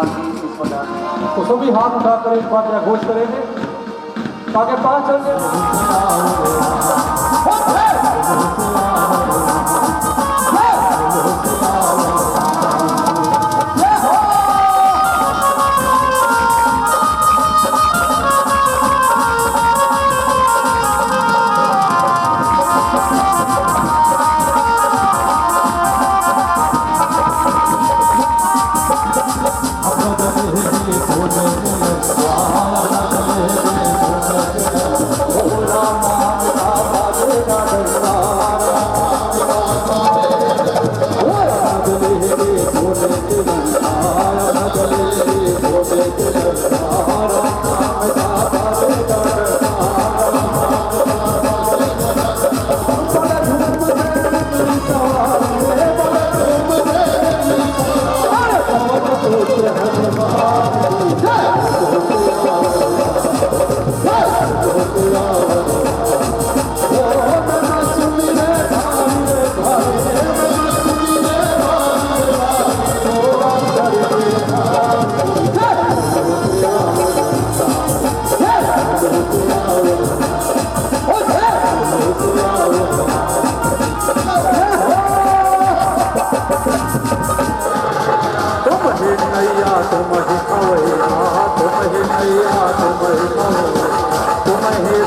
आदि इस प्रकार। तो सभी हाथ उठाकर एक बात या घोष करेंगे ताकि पता चल जाए।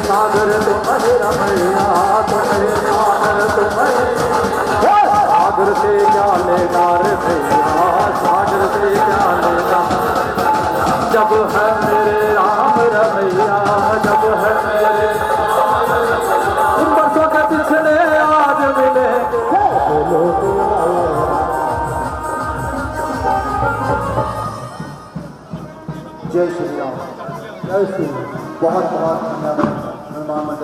सागर तुम्हें रमैया तुम्हें सागर तुम्हें सागर से क्या लेना रे भैया सागर से क्या लेना जब है मेरे राम रमैया जब है मेरे बरसों के पिछले आज मिले जय श्री राम जय श्री बहुत बहुत धन्यवाद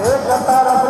एक तरफ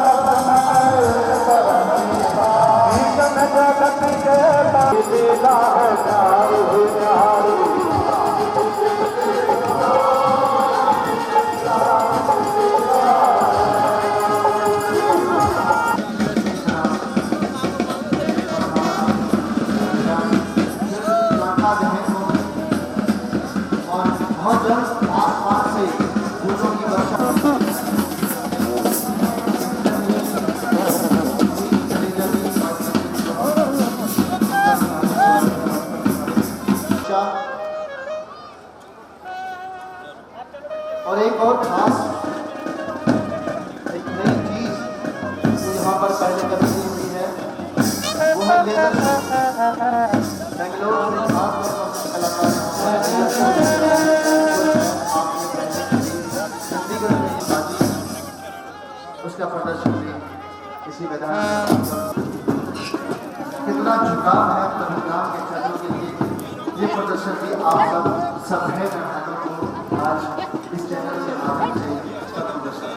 और एक और खास एक नई चीज जो यहाँ पर पहले कभी नहीं हुई है वो है बेंगलोर से खास कलाकार उसका प्रदर्शन भी इसी मैदान कितना झुकाव है प्रोग्राम के छात्रों के लिए ये प्रदर्शन भी आप सब है मेहमानों को आज इस चैनल से माध्यम से इसका प्रदर्शन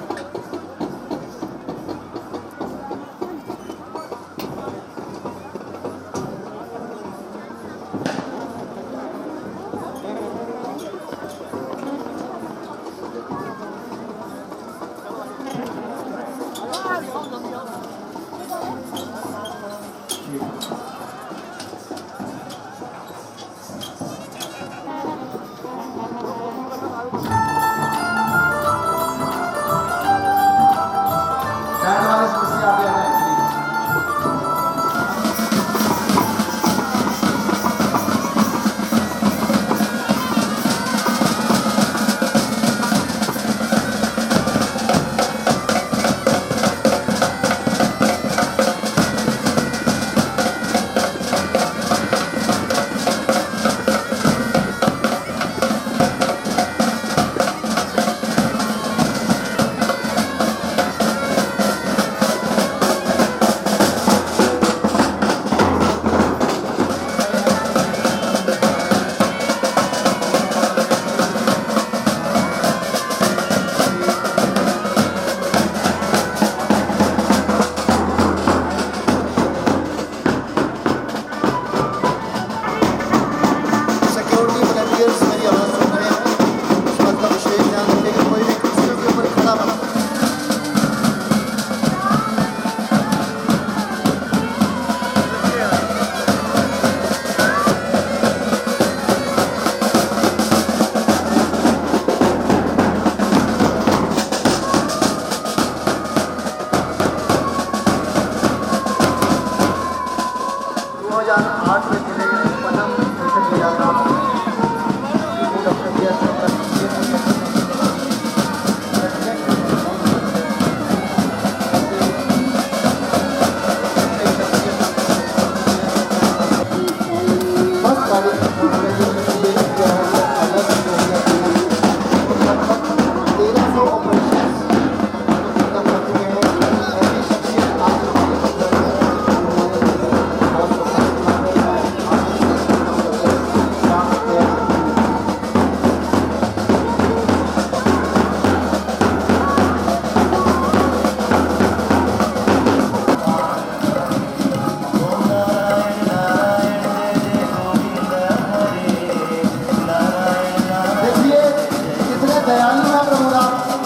2008 में खेले गए पदम एशियन खेला था।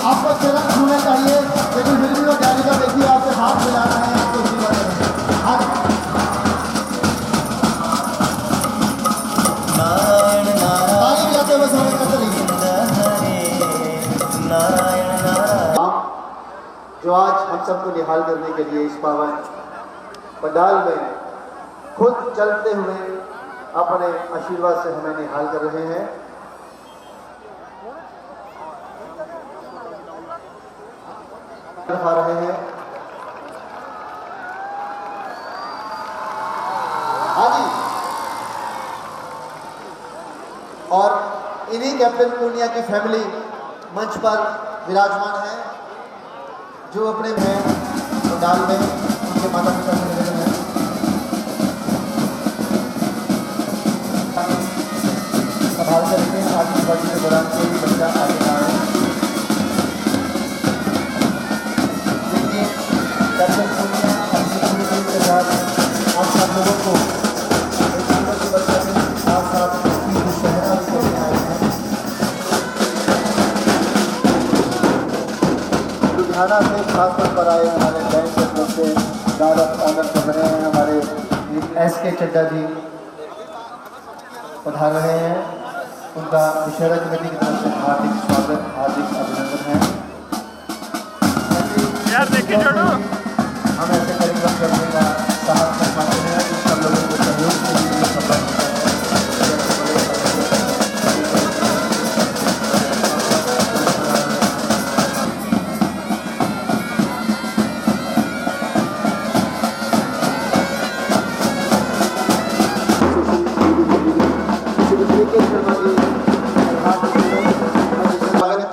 आपको चरण छूना चाहिए, लेकिन फिर भी वो डायरेक्टर देखिए आपसे हाथ मिला रहे हैं, आपको इसी बारे में हाथ जो आज हम सबको निहाल करने के लिए इस पावन पंडाल में खुद चलते हुए अपने आशीर्वाद से हमें निहाल कर रहे हैं। दिखा रहे हैं। हाँ जी, और इन्हीं कैप्टन पूर्णिया की फैमिली मंच पर विराजमान है, जो अपने में पंडाल में उनके माता पिता से मिले हैं। संभाल कर रखें, आतिशबाजी के दौरान कोई भी बच्चा आगे ना आए। कैप्टन पूर्णिया अपनी पूरी टीम के साथ आप सब लोगों को एक सुंदर सी बच्चा के साथ साथ शहरा भी करने आए हैं। लुधियाना से खास तौर पर आए हमारे बैंक के तरफ से गार्ड ऑफ ऑनर कर रहे हैं। हमारे SK चड्डा जी पधार रहे हैं, उनका दशहरा कमेटी की तरफ से हार्दिक स्वागत, हार्दिक अभिनंदन है। यार देखिए छोड़ो, हम ऐसे कार्यक्रम करने का साहस करवाते हैं, इन सब लोगों को सहयोग के लिए संबंध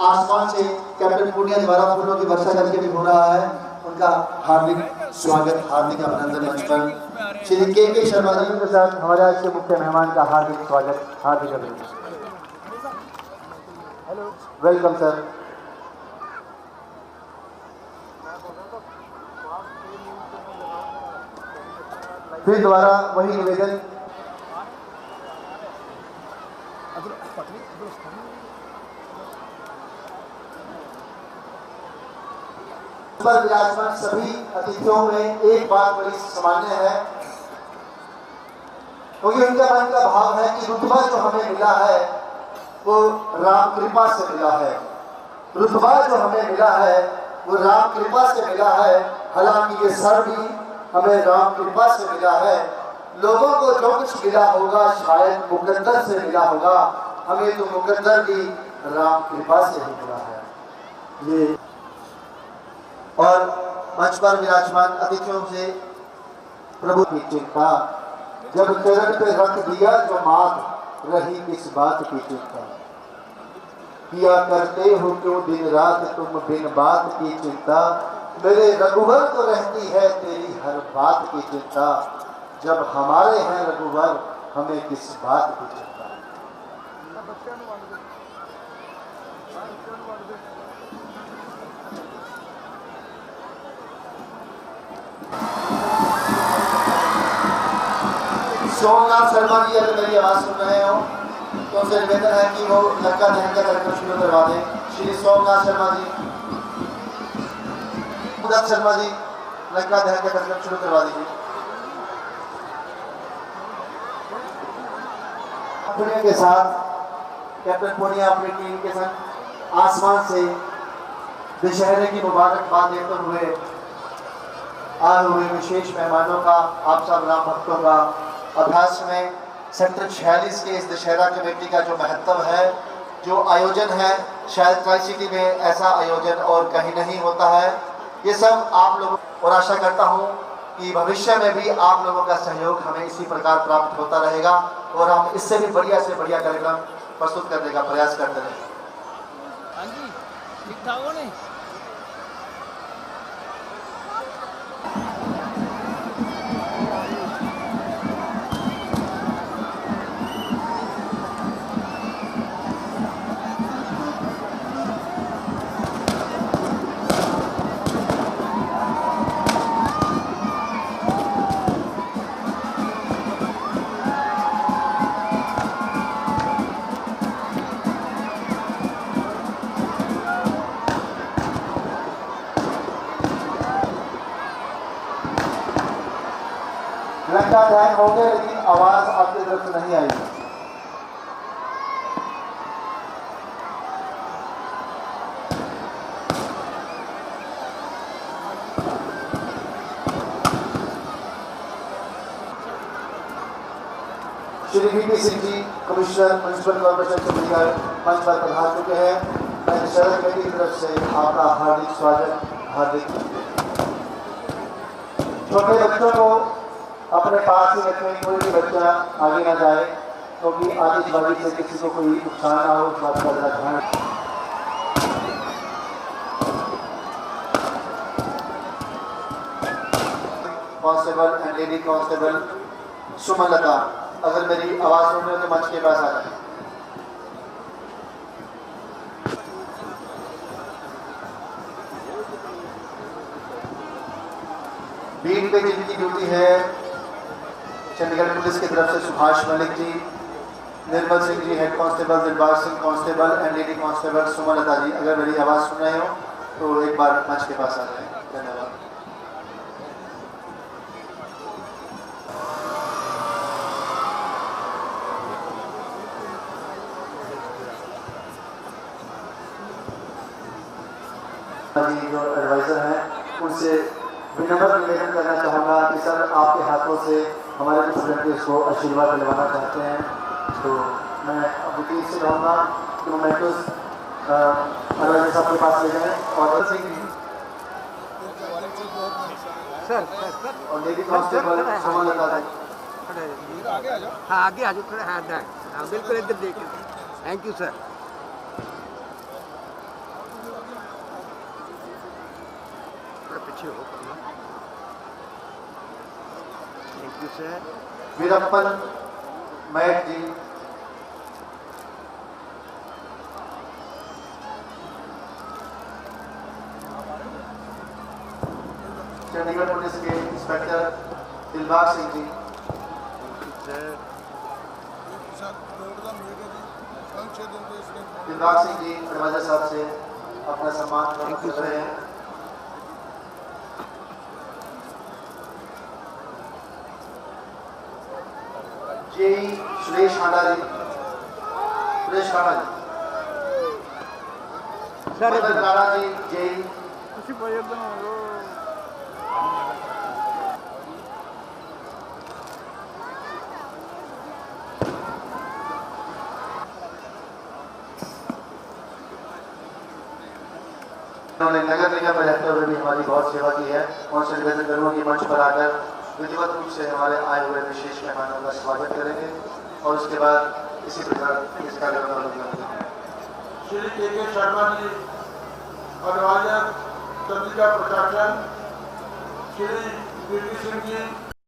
आसमान से कैप्टन पूर्णिया द्वारा फूलों की वर्षा करके भी हो रहा है। उनका हार्दिक स्वागत, हार्दिक अभिनंदन मंच पर श्री के शर्मा जी के साथ हमारे आज के मुख्य मेहमान का हार्दिक स्वागत, हार्दिक अभिनंदन। Welcome sir. फिर दोबारा वही निवेदन, पर विराजमान सभी अतिथियों में एक बात बड़ी सामान्य है, क्योंकि उनका मन का भाव है कि रुतबा जो हमें मिला है वो राम कृपा से मिला है। रुतबा जो हमें मिला है वो राम कृपा से मिला है। हालांकि ये सर भी हमें राम कृपा से मिला है। लोगों को जो कुछ मिला होगा शायद मुकद्दर से मिला होगा, हमें तो मुकद्दर भी राम कृपा से ही मिला है। ये और मंच पर विराजमान अतिथियों से प्रभु की चिंता, जब चरण पे रख दिया जो मात, रही किस बात की चिंता। किया करते हो क्यों दिन रात तुम बिन बात की चिंता। मेरे रघुवर को रहती है तेरी हर बात की चिंता। जब हमारे हैं रघुवर हमें किस बात की चिंता। सोमनाथ शर्मा जी अगर मेरी आवाज सुन रहे हो तो उनसे निवेदन है कि वो लंका दहन का कार्यक्रम शुरू करवा दें। श्री सोमनाथ शर्मा जी, उदय शर्मा जी, लंका दहन का कार्यक्रम शुरू करवा दीजिए। पूर्णिया के साथ कैप्टन पूर्णिया अपनी टीम के संग आसमान से दशहरे की मुबारकबाद देते हुए आए हुए विशेष मेहमानों का, आप सब राम भक्तों का अभ्यास में सेक्टर 46 के इस दशहरा कमेटी का जो महत्व है, जो आयोजन है, शायद ट्राई सिटी में ऐसा आयोजन और कहीं नहीं होता है। ये सब आप लोगों, और आशा करता हूँ कि भविष्य में भी आप लोगों का सहयोग हमें इसी प्रकार प्राप्त होता रहेगा और हम इससे भी बढ़िया से बढ़िया कार्यक्रम प्रस्तुत करने का प्रयास करते रहेंगे। हाँ जी, ठीक ठाक हो नहीं? तिरंगा ध्यान हो गया, लेकिन आवाज आपकी तरफ से नहीं आई। Shri VP Singh ji commissioner municipal corporation से मिलकर मंच पर पधार चुके हैं। मैं शरद कमेटी की तरफ से आपका हार्दिक स्वागत, हार्दिक। छोटे बच्चों को अपने पास ही रखें, कोई भी बच्चा आगे ना जाए, क्योंकि तो आतिशबाजी से किसी को कोई नुकसान ना हो, इस बात का ध्यान रखें। Constable and lady constable Sumalatha, अगर मेरी आवाज सुन रहे हो तो मंच के पास आ जाए। बीट पे जिनकी ड्यूटी है चंडीगढ़ पुलिस की तरफ से Subhash Malik ji, Nirmal Singh ji head constable, Dilbag Singh constable and lady constable Sumalatha ji, अगर मेरी आवाज़ सुन रहे हो तो एक बार मंच के पास आ जाए। धन्यवाद। जो एडवाइजर हैं उनसे विनम्र निवेदन करना चाहूँगा कि सर आपके हाथों से हमारे स्टूडेंट को आशीर्वाद दिलवाना चाहते हैं, तो मैं वकील से कहूँगा कि मोमेंटोस एडवाइजर साहब के पास ले जाएँ और और लेडी कांस्टेबल सुमलता जी। हाँ आगे आ जाओ थोड़ा, हाँ बिल्कुल इधर देखिए। Thank you sir. पीछे हो, थैंक यू सर। वीरप्पन मैट जी, चंडीगढ़ पुलिस के इंस्पेक्टर दिलबाग सिंह जी, दिलबाग सिंह जी एडवाइजर साहब से अपना सम्मान प्राप्त कर रहे हैं। JE Suresh Handa ji, Suresh Handa ji, sir Rana ji JE, उन्होंने नगर निगम में रहते हुए भी हमारी बहुत सेवा की है। उनसे निवेदन करूँगा कि मंच पर आकर विधिवत रूप से हमारे आए हुए विशेष मेहमानों का स्वागत करेंगे और उसके बाद इसी प्रकार इस कार्यक्रम का उद्घाटन। श्री के शर्मा जी एडवाइजर चंडीगढ़ प्रशासन, श्री वीपी सिंह जी